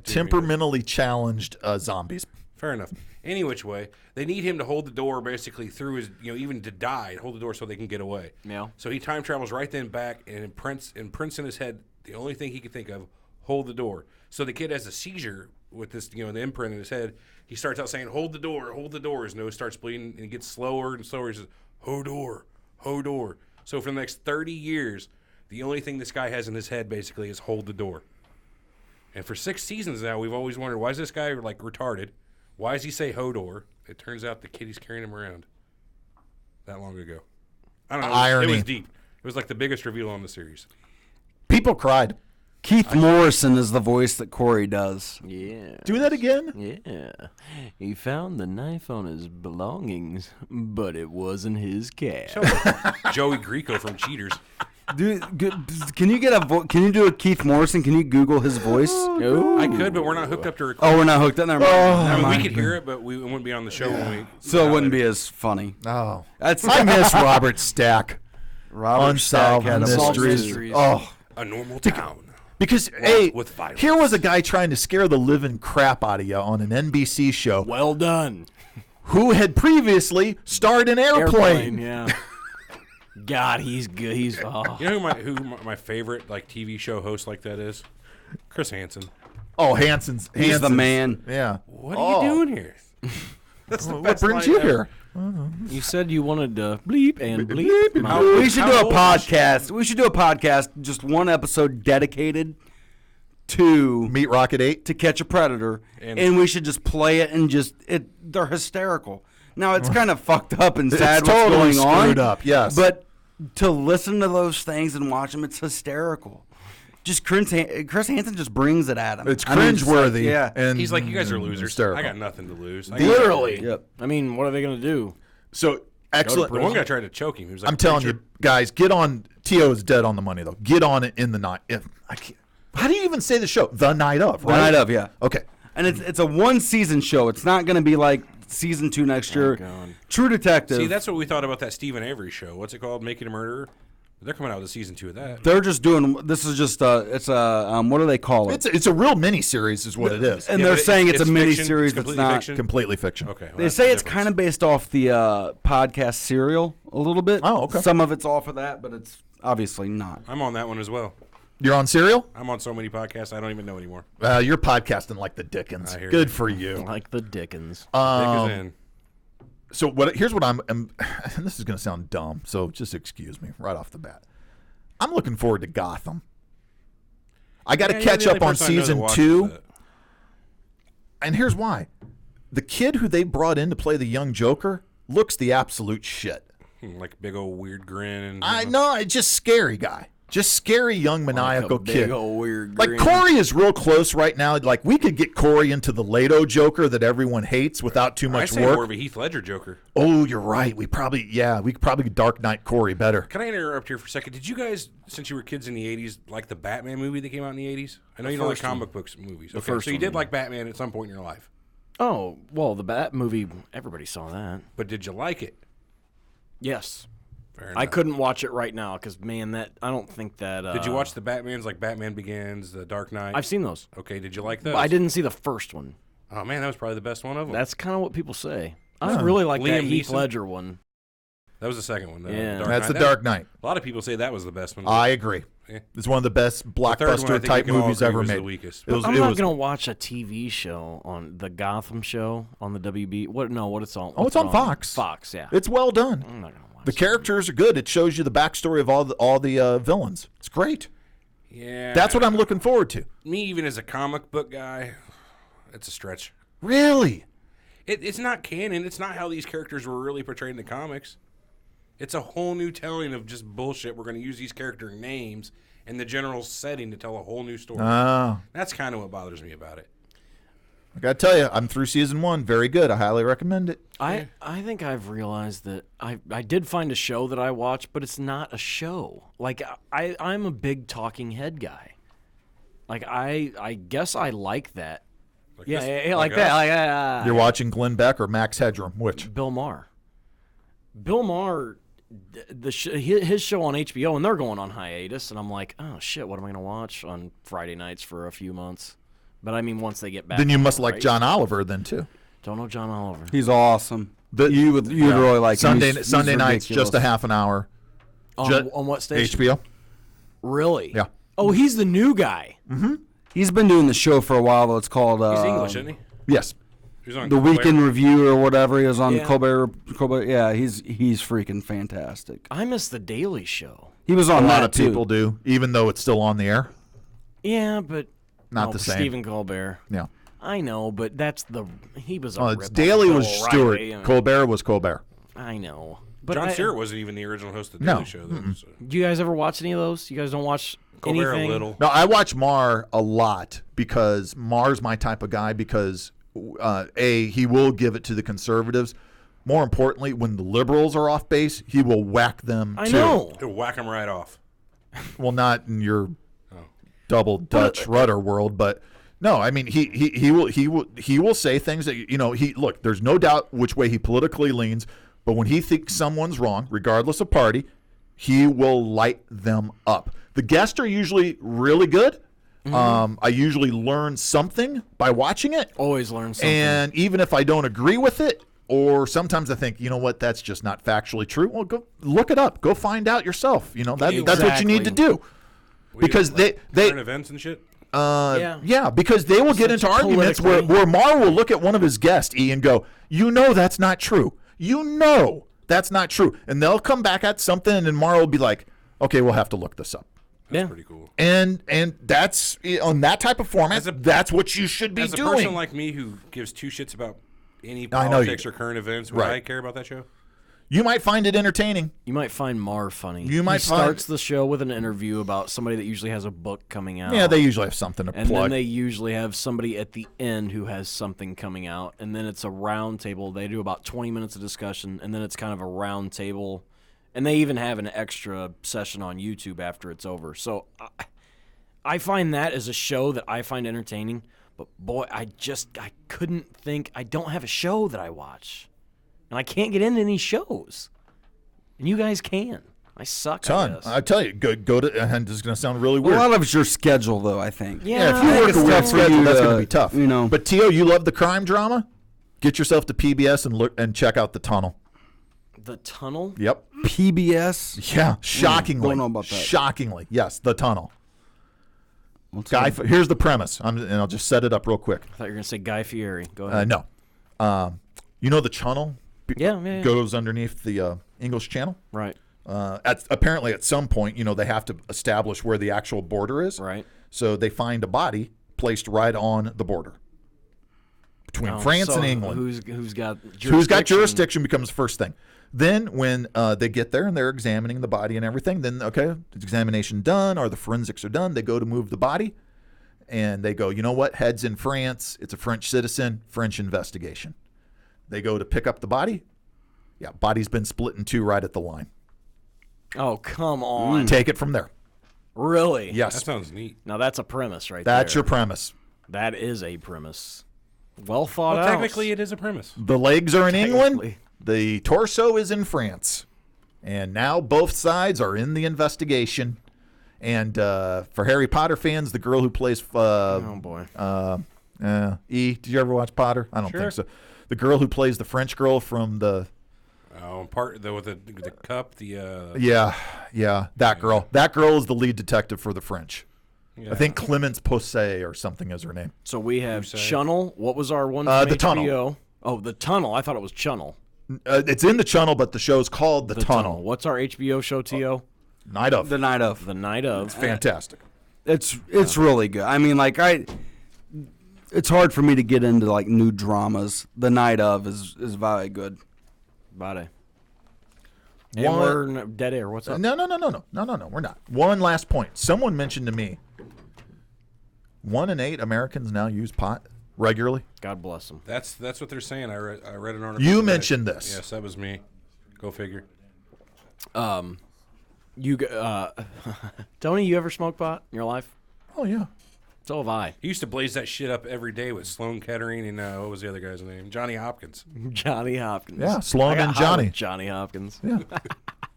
temperamentally challenged zombies. Fair enough. Any which way, they need him to hold the door basically through his, even to die, hold the door so they can get away. Yeah. So he time travels right then back and imprints in his head the only thing he can think of, hold the door. So the kid has a seizure with this, the imprint in his head. He starts out saying, hold the door, hold the door. His nose starts bleeding and it gets slower and slower. He says, Hodor, Hodor. So for the next 30 years, the only thing this guy has in his head basically is hold the door. And for 6 seasons now, we've always wondered, why is this guy like retarded? Why does he say Hodor? It turns out the kid he's carrying him around that long ago. I don't know. Irony. It was deep. It was like the biggest reveal on the series. People cried. Keith Morrison is the voice that Corey does. Yeah. Do that again? Yeah. He found the knife on his belongings, but it wasn't his cash. Joey Grieco from Cheaters. Dude, can you get can you do a Keith Morrison? Can you Google his voice? I could, but we're not hooked up to record. Oh, we're not hooked up. Never mind. I Never mean, we mind. could hear it, but we wouldn't be on the show when we. So it wouldn't be as funny. Oh. That's I miss Robert Stack. Robert Stack Unsolved had a mysteries. mysteries. Oh. a normal town. Because, hey, with violence. here was a guy trying to scare the living crap out of you on an NBC show Well done. who had previously starred in Airplane. Yeah. God, he's good. He's oh. You know who my favorite like TV show host like that is? Chris Hansen. Oh, Hanson's. He's the man. Yeah. What are you doing here? That's the What best brings line you ever. here? You said you wanted to bleep and bleep. We should How do a old is podcast. We should do a podcast, just one episode dedicated to Meet Rocket 8. To Catch a Predator, And- and we should just play it and they're hysterical. Now it's kind of fucked up and sad It's what's totally going on. screwed up, yes. But to listen to those things and watch them, it's hysterical. Just Chris Hansen just brings it at him. It's I mean, just like, cringeworthy. yeah. And He's like, you guys are losers. hysterical. I got nothing to lose. Literally. Yep. I mean, what are they going to do? So, excellent. The one guy tried to choke him. He was like, I'm telling you, guys, get on. T.O. is dead on the money, though. Get on it in the night. I can't, how do you even say the show? The night of, right? The night of, yeah. Okay. And it's a one season show. It's not going to be like season 2 next year. God. True Detective. See, that's what we thought about that Stephen Avery show. What's it called? Making a Murderer. They're coming out with a season 2 of that. They're just doing. This is just it's a what do they call it? It's a real mini series, is what it is. And Yeah, they're but saying it's a mini fiction? series It's that's completely not. fiction? Completely fiction. Okay. well, They that's say the it's difference. kind of based off the podcast Serial a little bit. Oh, okay. Some of it's off of that, but it's obviously not. I'm on that one as well. You're on Serial? I'm on so many podcasts I don't even know anymore. You're podcasting like the Dickens. I hear Good you. for you. Like the Dickens. Dick is in. So here's what I'm and this is going to sound dumb, so just excuse me right off the bat. I'm looking forward to Gotham. I got to Yeah, catch you're the up only on person I know that season watches 2. that. And here's why. The kid who they brought in to play the young Joker looks the absolute shit. Like big old weird grin. And, I know, it's just scary guy. Just scary young maniacal like kid. Big old weird Like grin. Corey is real close right now. Like we could get Corey into the Leto Joker that everyone hates without too I much say work. more of a Heath Ledger Joker. Oh, you're right. We could probably Dark Knight Corey better. Can I interrupt here for a second? Did you guys, since you were kids in the 80s, like the Batman movie that came out in the 80s? I know you don't like comic books movies. Okay, first so you one, did like Batman at some point in your life. Oh, well, the Bat movie, everybody saw that. But did you like it? Yes. Fair I enough. couldn't watch it right now because, man, I don't think that. Did you watch the Batmans like Batman Begins, The Dark Knight? I've seen those. Okay, did you like those? I didn't see the first one. Oh, man, that was probably the best one of them. That's kind of what people say. I really like that Liam Heath Neeson? Ledger one. That was the second one. Yeah. That's the Dark Knight. A lot of people say that was the best one. I agree. Yeah. It's one of the best third one, I blockbuster think type we can all movies agree ever was the made. weakest. It was, I'm it not was- gonna watch a TV show on the Gotham show on the WB. What? No, what it's on? Oh, it's what's on it Fox. Fox, yeah. It's well done. I'm not gonna watch The it. characters are good. It shows you the backstory of all the villains. It's great. Yeah. That's what I'm looking forward to. Me, even as a comic book guy, it's a stretch. Really? It's not canon. It's not how these characters were really portrayed in the comics. It's a whole new telling of just bullshit. We're going to use these character names and the general setting to tell a whole new story. Oh. That's kind of what bothers me about it. I got to tell you, I'm through season 1. Very good. I highly recommend it. I think I've realized that I did find a show that I watched, but it's not a show. Like I'm a big talking head guy. Like I guess I like that. Like Yeah, this- yeah, like us. that. Like You're watching Glenn Beck or Max Headroom? Which? Bill Maher. Bill Maher, his show on HBO, and they're going on hiatus, and I'm like, oh shit, what am I gonna watch on Friday nights for a few months? But I mean, once they get back, Then you must right? like John Oliver then too. Don't know John Oliver. He's awesome. The- You would really like him. Sunday He's Sunday nights, ridiculous. just a half an hour. On what station? HBO. Really? Yeah. Oh, he's the new guy. He's been doing the show for a while, though. It's called He's English, isn't he? Yes. He's on The Colbert. Weekend Review or whatever. He was on Yeah. Colbert. Yeah, he's freaking fantastic. I miss the Daily Show. He was A on lot that of too. people do, even though it's still on the air. Yeah, but Not the same. Stephen Colbert. Yeah. I know, but he was a Oh, it's rip-off Daily of was Bill Stewart. O'Reilly, and- Colbert was Colbert. I know, but Jon Stewart wasn't even the original host of the No. Daily Show. Though, so. Do you guys ever watch any of those? You guys don't watch Colbert anything? a little. No, I watch Marr a lot because Marr's my type of guy because, he will give it to the conservatives. More importantly, when the liberals are off base, he will whack them I too. know. He'll whack him right off. Well, not in your double Dutch rudder world, but no, I mean he will say things that look. There's no doubt which way he politically leans, but when he thinks someone's wrong, regardless of party, he will light them up. The guests are usually really good. I usually learn something by watching it. Always learn something. And even if I don't agree with it, or sometimes I think, you know what, that's just not factually true. Well, go look it up. Go find out yourself. That's what you need to do. Because they current events and shit. yeah, because they will get into arguments where politically. Marr will look at one of his guests, E, and go, that's not true. That's not true. And they'll come back at something, and then Marr will be like, okay, we'll have to look this up. That's pretty cool. And that's on that type of format. That's what you should be As a doing. person like me who gives two shits about any I know you politics do. or current events, would Right. I care about that show? You might find it entertaining. You might find Marr funny. You might he find- starts the show with an interview about somebody that usually has a book coming out. Yeah, they usually have something to And plug. then they usually have somebody at the end who has something coming out, and then it's a round table. They do about 20 minutes of discussion, and then it's kind of a round table, and they even have an extra session on YouTube after it's over. So I find that as a show that I find entertaining, but boy, I couldn't think. I don't have a show that I watch, and I can't get into any shows, and you guys can. I suck. I Ton. guess. I tell you, go to. And this is going to sound really A weird. lot of it's your schedule, though. I think. Yeah, if I you work think a it's weird tough. schedule, that's going to to, be tough. you know. But Tio, you love the crime drama. Get yourself to PBS and look and check out The Tunnel. The Tunnel. Yep. PBS. Yeah. Shockingly. don't know about that. Shockingly, yes. The Tunnel. What's Guy. that? Here's the premise, and I'll just set it up real quick. I thought you were gonna say Guy Fieri. Go ahead. No. You know the Channel Yeah. goes underneath the English Channel. Right. Apparently, at some point, they have to establish where the actual border is. Right. So they find a body placed right on the border between France and England. Who's got jurisdiction? Who's got jurisdiction becomes the first thing. Then when they get there and they're examining the body and everything, then, okay, examination done or the forensics are done, they go to move the body. And they go, you know what? Head's in France. It's a French citizen. French investigation. They go to pick up the body. Yeah, body's been split in two right at the line. Oh, come on. Take it from there. Really? Yes. That sounds neat. Now, that's a premise right there. That's your premise. That is a premise. Well thought out. Technically, it is a premise. The legs are in England. The torso is in France. And now both sides are in the investigation. And for Harry Potter fans, the girl who plays oh boy, did you ever watch Potter? I don't think so. The girl who plays the French girl from the with the cup, that girl. That girl is the lead detective for the French. Yeah. I think Clemence Posset or something is her name. So we have Chunnel. What was our one? The HBO? Tunnel. Oh, the Tunnel. I thought it was Chunnel. It's in the Tunnel, but the show's called the Tunnel. What's our HBO show, T.O.? Night of. The Night of. The Night of. It's fantastic. It's really good. I mean, like it's hard for me to get into like new dramas. The Night of is very good. Bade. And we're dead air. What's up? No. We're not. One last point. Someone mentioned to me 1 in 8 Americans now use pot regularly. God bless them. That's what they're saying. I read an article. You mentioned this. Yes, that was me. Go figure. Tony, you ever smoked pot in your life? Oh yeah. So have I. He used to blaze that shit up every day with Sloan Kettering and what was the other guy's name? Johnny Hopkins. Johnny Hopkins. Yeah, Sloan and Johnny. Johnny Hopkins. Yeah.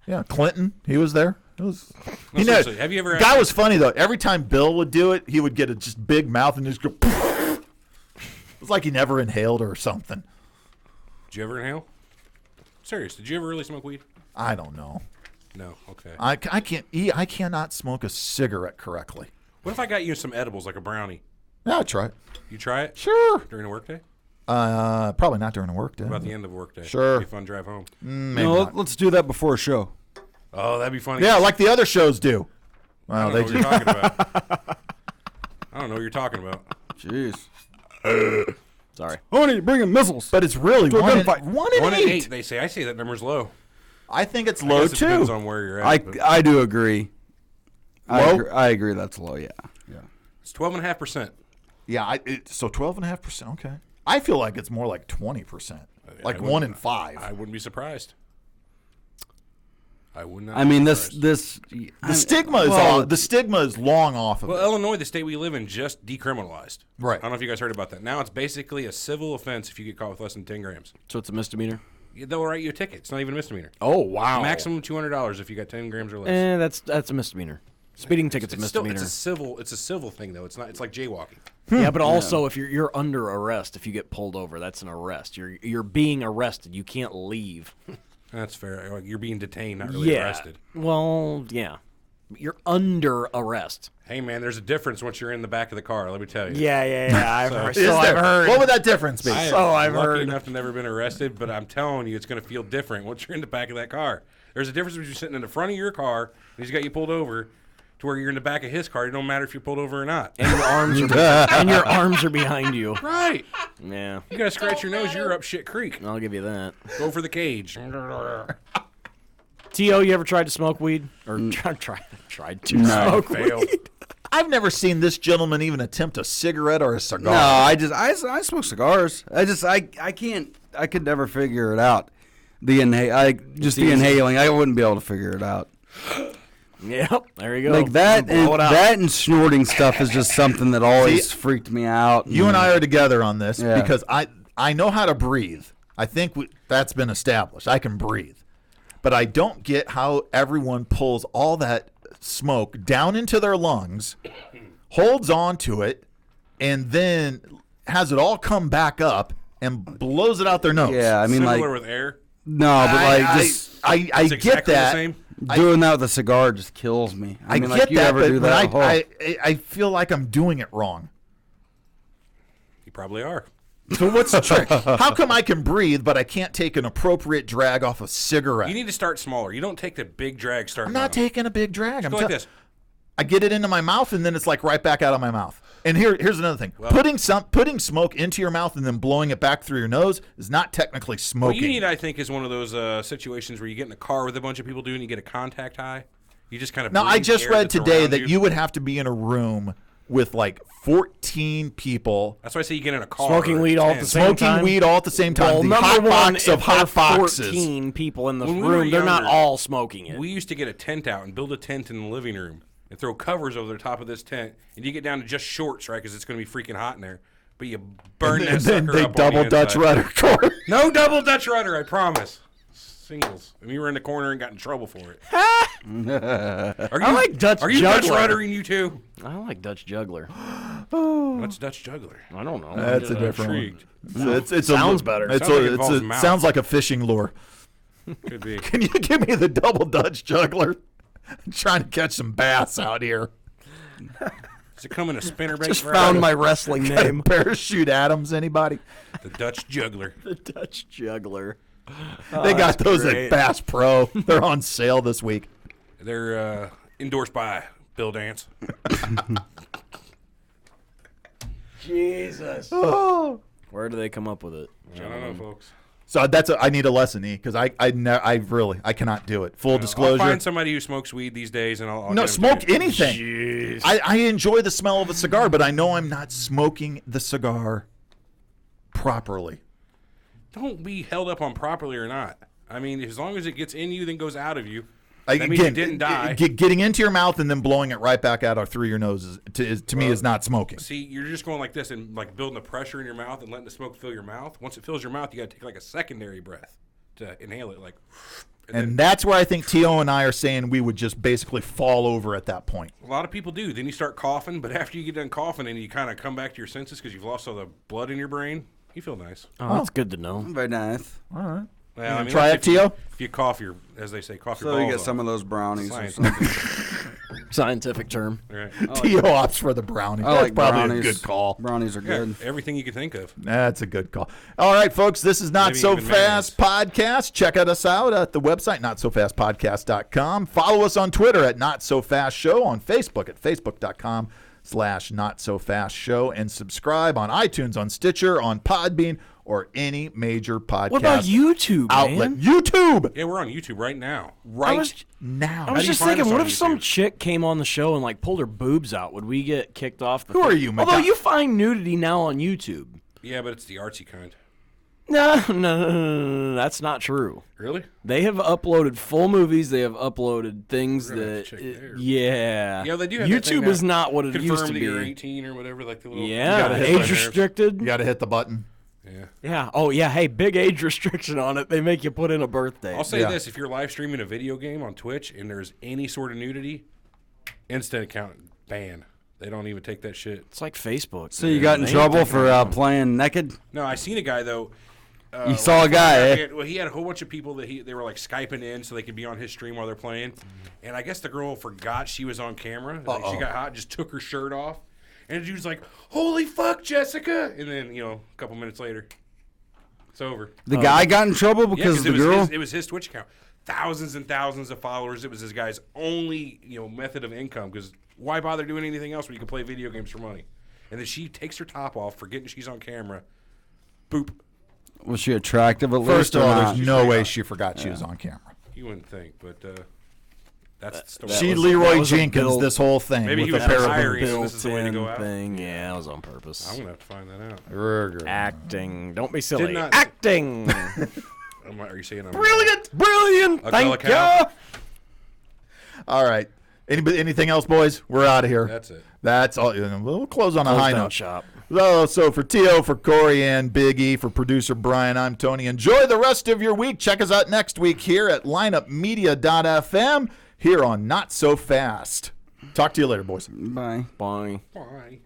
Yeah, Clinton, he was there. It was. Have you ever? Guy was funny though. Every time Bill would do it, he would get a just big mouth and just go. It was like he never inhaled or something. Did you ever inhale? Serious? Did you ever really smoke weed? I don't know. No. Okay. I can't eat. I cannot smoke a cigarette correctly. What if I got you some edibles like a brownie? Yeah, I'll try it. You try it? Sure. During a workday? Probably not during a work day. What about the end of a work day? Sure. Be a fun drive home. Maybe not. Let's do that before a show. Oh, that'd be funny. Yeah, like the other shows do. Well, I don't know what you're talking about. I don't know what you're talking about. Jeez. Sorry. Honey, bringing missiles. But it's really one in 1 in 8. 8. They say. I say that number's low. I think it's I low guess it too. depends on where you're at. I do agree. Low? I agree that's low. Yeah. It's 12.5%. Yeah, so 12.5%. Okay. I feel like it's more like 20%. Like 1 in 5. I wouldn't be surprised. I would not. I mean, be this surprised. the stigma is the stigma is long off of Well, it. Illinois, the state we live in, just decriminalized. Right. I don't know if you guys heard about that. Now it's basically a civil offense if you get caught with less than 10 grams. So it's a misdemeanor? They'll write you a ticket. It's not even a misdemeanor. Oh, wow. Maximum $200 if you got 10 grams or less. That's a misdemeanor. Speeding ticket's a misdemeanor. It's a civil thing though. It's not. It's like jaywalking. Yeah, but also if you're under arrest, if you get pulled over, that's an arrest. You're being arrested. You can't leave. That's fair. Like, you're being detained, not really arrested. Well, yeah. You're under arrest. Hey man, there's a difference once you're in the back of the car. Let me tell you. Yeah. I've heard. I've heard. What would that difference be? I'm lucky enough to never been arrested, but I'm telling you, it's going to feel different once you're in the back of that car. There's a difference between sitting in the front of your car and he's got you pulled over, to where you're in the back of his car. It don't matter if you're pulled over or not. And your arms are behind you. Right. Yeah. You gotta scratch your nose. You're up shit creek. I'll give you that. Go for the cage. T.O., you ever tried to smoke weed? Or tried to smoke weed? I've never seen this gentleman even attempt a cigarette or a cigar. No, I smoke cigars. I can't. I could never figure it out. The inhaling. I wouldn't be able to figure it out. Yep, there you go. Like that and snorting stuff is just something that always freaked me out. You and I are together on this because I know how to breathe. I think that's been established. I can breathe. But I don't get how everyone pulls all that smoke down into their lungs, holds on to it, and then has it all come back up and blows it out their nose. Yeah, I mean, similar with air. No, but I it's get exactly that. The same. Doing that with a cigar just kills me. I mean, get like, you that, ever do that? I feel like I'm doing it wrong. You probably are. So what's the trick? How come I can breathe, but I can't take an appropriate drag off a cigarette? You need to start smaller. You don't take the big drag. I'm not taking a big drag. Go like this. I get it into my mouth, and then it's like right back out of my mouth. And here's another thing. Well, putting smoke into your mouth and then blowing it back through your nose is not technically smoking. What you need, I think, is one of those situations where you get in a car with a bunch of people doing, you get a contact high. You just kind of. Now, I just read today that you would have to be in a room with like 14 people. That's why I say you get in a car. Smoking weed all at the same time. Smoking weed all at the same time. Well, the number hot one, box of hot boxes. 14 people in the When we room, were they're not younger, all smoking it. We used to get a tent out and build a tent in the living room and throw covers over the top of this tent, and you get down to just shorts, right? Because it's going to be freaking hot in there. But you burn that sucker then they up double on the Dutch inside. rudder, Corey. No double Dutch rudder, I promise. Singles. And we were in the corner and got in trouble for it. I like Dutch Are you juggler. Dutch ruddering, you two? I like Dutch juggler. What's Dutch juggler? I don't know. That's a I'm different intrigued. one. It Sounds better. Sounds like a fishing lure. Could be. Can you give me the double Dutch juggler? I'm trying to catch some bass out here. Does it come in a spinnerbait? Just found my wrestling name. Parachute Adams, anybody? The Dutch juggler. The Dutch juggler. They got those great. at Bass Pro. They're on sale this week. They're endorsed by Bill Dance. Jesus. Oh. Where do they come up with it? I don't know, folks. So I need a lesson, E, because I cannot do it. Full disclosure. I'll find somebody who smokes weed these days, and I'll no, get 'em smoke to you. anything. Jeez. I enjoy the smell of a cigar, but I know I'm not smoking the cigar properly. Don't be held up on properly or not. I mean, as long as it gets in you, then goes out of you. That means you didn't die. Getting into your mouth and then blowing it right back out or through your nose to me is not smoking. See, you're just going like this and like building the pressure in your mouth and letting the smoke fill your mouth. Once it fills your mouth, you got to take like a secondary breath to inhale it, like. And that's where I think T.O. and I are saying we would just basically fall over at that point. A lot of people do. Then you start coughing, but after you get done coughing and you kind of come back to your senses because you've lost all the blood in your brain, you feel nice. Oh, that's good to know. Very nice. All right. Well, I mean, try it, T.O.? If you cough your, as they say, cough your So balls you get off. some of those brownies or Science. something. Scientific term. Right. T.O. opts for the brownie. I That's like probably brownies. a good call. Brownies are Yeah, good. everything you can think of. That's a good call. All right, folks, this is Not Maybe So even Fast Podcast. Check us out at the website, notsofastpodcast.com. Follow us on Twitter at Not So Fast Show, on Facebook at facebook.com/notsofastshow, and subscribe on iTunes, on Stitcher, on Podbean, or any major podcast What about YouTube, outlet. man? YouTube! Yeah, we're on YouTube right now. Right now. I was do you just find thinking, us what on if some YouTube? chick came on the show and like pulled her boobs out? Would we get kicked off? The Who thing? are you, Although McDo- you find nudity now on YouTube. Yeah, but it's the artsy kind. No, that's not true. Really? They have uploaded full movies. They have uploaded things We're gonna have that, to check there. yeah. Yeah, they do have that thing YouTube now. is not what it used Confirm to that you're be. 18 or whatever, like the little. Yeah, gotta hit age those. restricted. You got to hit the button. Yeah. Yeah. Oh, yeah. Hey, big age restriction on it. They make you put in a birthday. I'll say Yeah. this: if you're live streaming a video game on Twitch and there's any sort of nudity, instant account ban. They don't even take that shit. It's like Facebook. So you got in trouble for playing naked? No, I seen a guy though. You saw a guy, eh? He had a whole bunch of people that they were like Skyping in so they could be on his stream while they're playing. And I guess the girl forgot she was on camera. Like, she got hot, just took her shirt off. And the dude's like, "Holy fuck, Jessica!" And then, a couple minutes later, it's over. The guy got in trouble because of the girl? It was his Twitch account. Thousands and thousands of followers. It was this guy's only, method of income. Because why bother doing anything else when you can play video games for money? And then she takes her top off, forgetting she's on camera. Boop. Was she attractive at least? First of or all, not? there's no way she forgot she was on camera. You wouldn't think, but that's the story. She was- Leroy that was a Jenkins built- this whole thing Maybe he with was a pair of hiring. boobs. So this is the way to go Built-in out. thing. Yeah, that was on purpose. I'm gonna have to find that out. Acting. Don't be silly. not- Acting. Are you saying I'm Brilliant. Brilliant. A Thank cow? you. All right. Anything else, boys? We're out of here. That's it. That's all. We'll close on a high Down note. shop. So for T.O., for Corey, and Big E, for producer Brian, I'm Tony. Enjoy the rest of your week. Check us out next week here at lineupmedia.fm here on Not So Fast. Talk to you later, boys. Bye. Bye. Bye.